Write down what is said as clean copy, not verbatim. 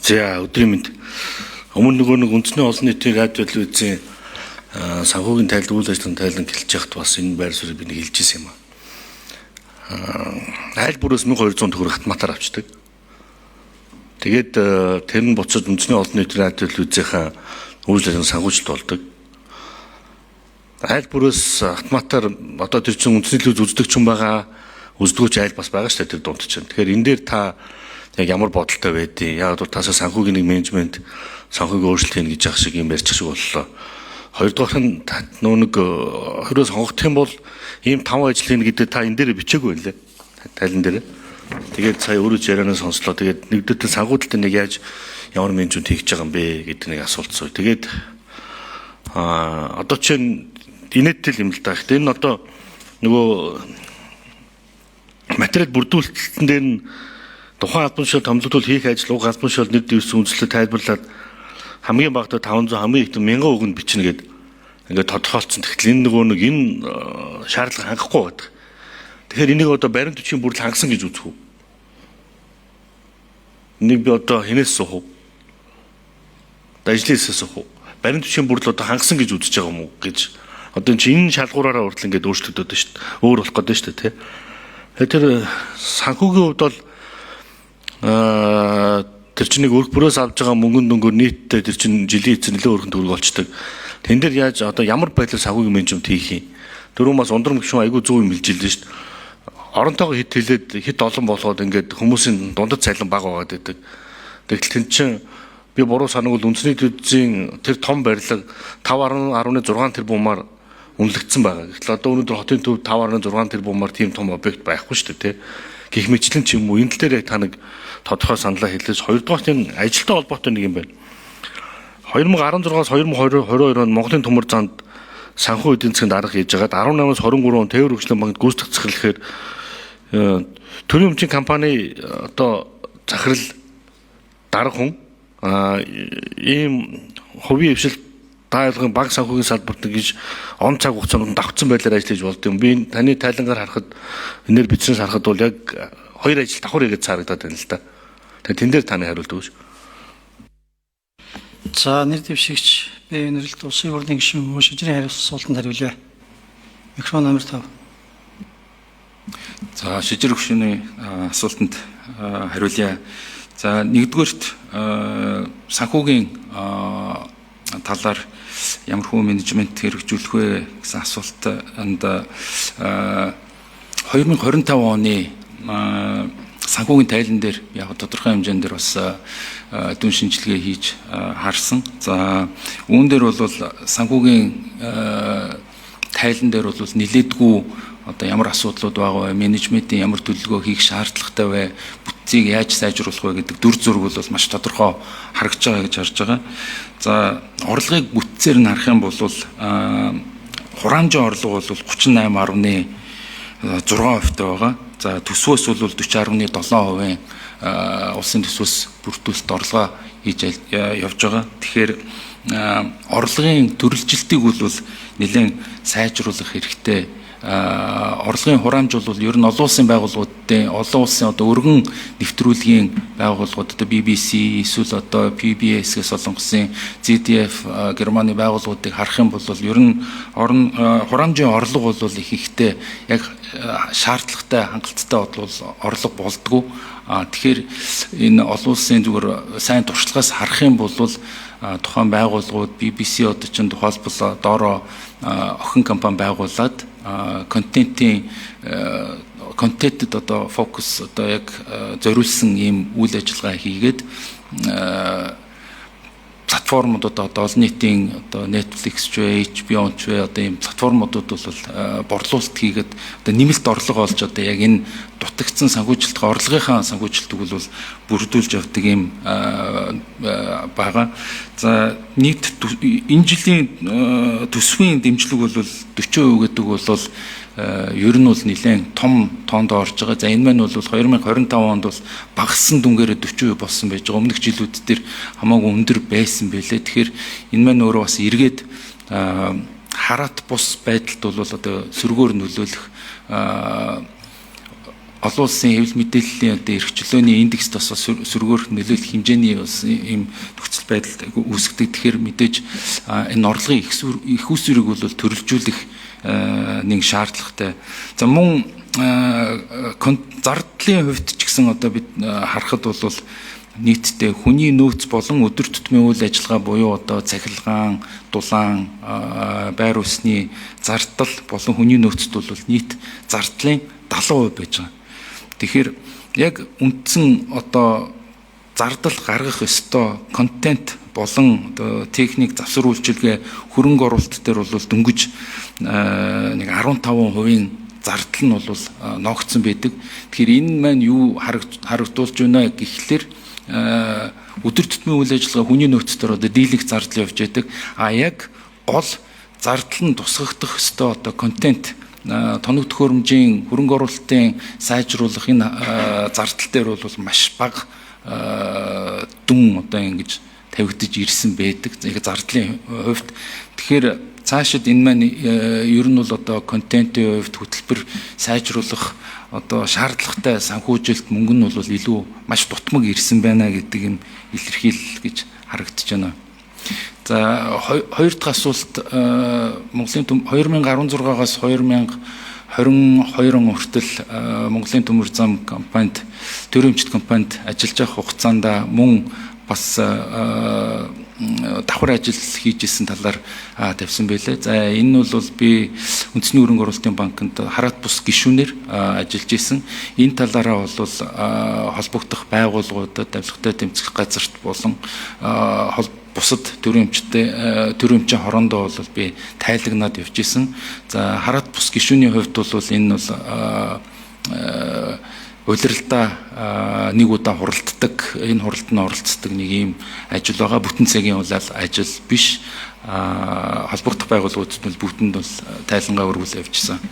За өдрийн мэнд. Өмнө нэг үндэсний олон нийтийн радио телевизийн санхүүгийн тайлбар үйл ажиллагааны тайлан хэлж яхад бас энэ байр суурийг би нэг хэлж ирсэн юм аа. Айл бүрээс 1200 төгрөг хатматаар авчдаг. Тэгээд тэр нь буцаад үндэсний олон нийтийн радио телевизийн үйл ажиллагааны санхүүжилт болдог. Айл бүрээс хатматаар одоо тэр чинь үндэсний телевиз үздэг ч юм байгаа, үздэгч айл бас байгаа шүү дээ тэр дунд чинь. Тэгэхээр энэ дээр та яг ямар бодолтой байдیں۔ Яг бол таасаа санхүүгийн менежмент санхүүгийн өөрчлөлт хийн гэж ах шиг юм ярьчих шиг боллоо. Хоёрдугаар нь нэг хоёроо сонгох юм бол ийм 5 ажил хийн гэдэг та энэ дээр бичээгүй байлээ. Тайлан дээр. Тэгээд сая өөрөө ярианаа сонслоо. Тэгээд нэгдүгээр санхүүдэлтэй нэг яаж ямар менежмент хийж байгаа юм бэ гэдэг нэг асуулт сууя. Тэгээд одоо чинь инээдтэй юм л да. Гэхдээ энэ одоо нөгөө материал бүрдүүлэлтэн дээр нь тухайн албан тушаал томилогдвол хийх ажил уг албан тушаал нэр дэвсэн үндэслэлд тайлбарлаад хамгийн багадаа 500 хамгийн их 1000 үгэнд бичнэ гэдэг ингээд тодорхойлцсон. Тэгэхээр энэ нөгөө нэг энэ шаардлага хангахгүй байдаг. Тэгэхээр энийг одоо баримт бичгийн бүрэл хангасан гэж үзэх үү? Энийг би одоо хинээс суух уу? Ажлынсаа суух уу? Баримт бичгийн бүрэл одоо хангасан гэж үзэж байгаа юм уу гэж одоо энэ шалгуураараа хүртэл ингээд өөрчлөгдөд байна шүү дээ. Өөр болох гэдэг шүү дээ, тий. Тэр санхүүгийн хувьд бол тэр чинь нэг өрх бүрээс авж байгаа мөнгөнд дөнгөөр нийтдээ тэр чинь жилийн эцэг нөлөө өрхөнд төгрөг олчдаг. Тэн дээр яаж одоо ямар байдлаар санхүүгийн менежмент хийх юм? Дөрөв бас ундрам гүшүүн айгүй 100 юм хэлж илэн шүү дээ. Оронтойгоо хит хэлээд хит олон болгоод ингээд хүмүүсийн дундад цайлан баг байгаад байдаг. Тэгтэл тэн чинь би буруу санагвал үндэсний төдийн тэр том барилга 5.16 тэрбумаар үнэлэгдсэн байгаа. Гэтэл одоо өнөөдөр хотын төв 5.6 тэрбумаар тийм том объект байхгүй шүү дээ, тий. Гэх мэтлэн ч юм уу энэ тал дээр та нэг тодорхой саналаа хэлээс хоёрдугаар нь ажилтай холбоотой нэг юм байна. 2016-аас 2022 онд Монголын төмөр занд санхүү эдийн засгийн дарга хийж байгаад 18-аас 23 он тээвэр хөгжлийн банкнд гүйцэтгэх захирлэхээр төрийн өмчийн компани одоо захирал дарга хүн ийм хувийн хвшил таайлгын банк санхүүгийн салбарт гэж он цаг хугацаанд давхцсан байдлаар ажиллаж болд юм. Би таны тайлангаар харахад энээр бичснээс харахад бол яг хоёр ажил давхар игээд цаарагдаад байна л да. Тэгээ тэн дээр таны хариулт өгөөч. За нэр дэвшигч би нэрэлт улсын хурлын гишүүн шижрийн хариултанд хариулъя. Микрофон номер 5. За шижир гишүүний асуултанд хариулъя. За нэгдүгээрт санхүүгийн талаар ямар хүн менежмент хэрэгжүүлэх вэ гэсэн асуултанд 2025 оны санхүүгийн тайлан дээр яг тодорхой хэмжээнд дээр бас дүн шинжилгээ хийж харсан. За үүн дээр бол санхүүгийн тайлан дээр бол нилээдгүй одоо ямар асуудлууд байгаа вэ, менежментийн ямар төлөвлөгөө хийх шаардлагатай вэ, бүтцийг яаж сайжруулах вэ гэдэг дүр зураг бол маш тодорхой харагдж байгаа гэж харж байгаа. За орлогыг бүтцээр нь харах юм бол хураамжийн орлого бол 38.6% байгаа. За төсвөөс бол 40.7% улсын төсвөөс бүрдүүлэлт орлогоо хийж явж байгаа. Тэгэхээр орлогын төрөлжилтийг бол нэлээд сайжруулах хэрэгтэй. Орлогын хураамж бол ер нь олон улсын байгууллагуудын олон улсын одоо өргөн нэвтрүүлгийн байгууллагууд одоо BBC эсвэл одоо PBS-ээс солонгосын ZDF Германы байгууллагуудыг харах юм бол ер нь хураамжийн орлого бол их ихтэй яг шаардлагатай хангалттай орлого болдгоо. Тэгэхээр энэ олон улсын зүгээр сайн туршлагаас харах юм бол тухайн байгууллагууд BBC одоо чинь тухайлбал доороо охин компани байгуулад контентэд одоо фокус одоо яг зориулсан ийм үйл ажиллагаа хийгээд платформудад одоо олон нийтийн одоо Netflix ч вэ, HBO ч вэ одоо ийм платформудад бол борлуулалт хийгээд одоо нэмэлт орлого олж одоо яг энэ дутагдсан санхүүжилтийн орлогынхаа санхүүжилтийг бол бүрдүүлж явдаг юм байгаа. За нийт энэ жилийн төсвийн дэмжлэг бол 40% гэдэг бол ер нь бол нэлээд том тоонд орж байгаа. За энэ маань бол 2025 онд бол багассан дүнгээр 40% болсон байж байгаа. Өмнөх жилүүд дээр хамаагүй өндөр байсан байлээ. Тэгэхээр энэ маань өөрөө бас эргээд хараат бус байдалд бол одоо сөргөөр нөлөөлөх олон улсын хэвлэл мэдээллийн одоо эрх чөлөөний индекс тос сөргөөрөх нөлөөлөх хэмжээний бас ийм нөхцөл байдал үүсгдэг. Тэгэхээр мэдээж энэ орлогын их усүрийг бол төрөлжүүлэх нэг шаардлагатай. За мөн зардлын хувьд ч гэсэн одоо бид харахад бол нийтдээ хүний нөөц болон өдөр тутмын үйл ажиллагаа буюу одоо цахилгаан, дулаан, байр усны зардал болон хүний нөөцд бол нийт зардлын 70% байж байгаа. Тэгэхээр яг үндсэн одоо зардал гаргах ёстой контент болон одоо техник завсар үйлчилгээ хөрөнгө оруулалт дээр бол дөнгөж нэг 15% зардал нь бол ногдсон байдаг. Тэгэхээр энэ маань юу харагдуулж байна гэхлээр өдөр тутмын үйл ажиллагаа хүний нөөцдөр одоо дийлэх зардал явж байдаг. Яг гол зардал нь тусгагдах ёстой одоо контент тоног төхөөрөмжийн хөрөнгө оруулалтын сайжруулах энэ зардал дээр бол маш бага дүн одоо ингэж тавигдж ирсэн байдаг. Яг зардлын хувьд. Тэгэхээр цаашид энэ маань ер нь бол одоо контентын хувьд хөтөлбөр сайжруулах одоо шаардлагатай санхүүжилт мөнгө нь бол илүү маш дутмаг ирсэн байна гэдэг юм илэрхийлэл гэж харагдаж байна. За хоёр дахь асуулт Монголын 2016-аас 2022 он хүртэл Монголын төмөр зам компанид төрөмчт компанид ажиллаж байх хугацаанд мөн бас давхар ажил хийжсэн талаар тавьсан байлээ. За энэ нь бол би үндэсний хөрөнгө оруулалтын банкнд хараат бус гишүүнээр ажиллаж исэн. Энэ талаараа бол холбогдох байгууллагуудад авилгатай тэмцэх газарт болон бусад төрөмчийн хорондоо бол би тайлагнаад явж исэн. За хараат бус гишүүний хувьд бол энэ бол улиралдаа нэг удаа хуралддаг, энэ хуралданд оролцдог нэг ийм ажил байгаа. Бүтэн цагийн ажил биш. Холбогдох байгууллагуудад бол бүтэнд бол тайлангаа өргүүл явьжсан.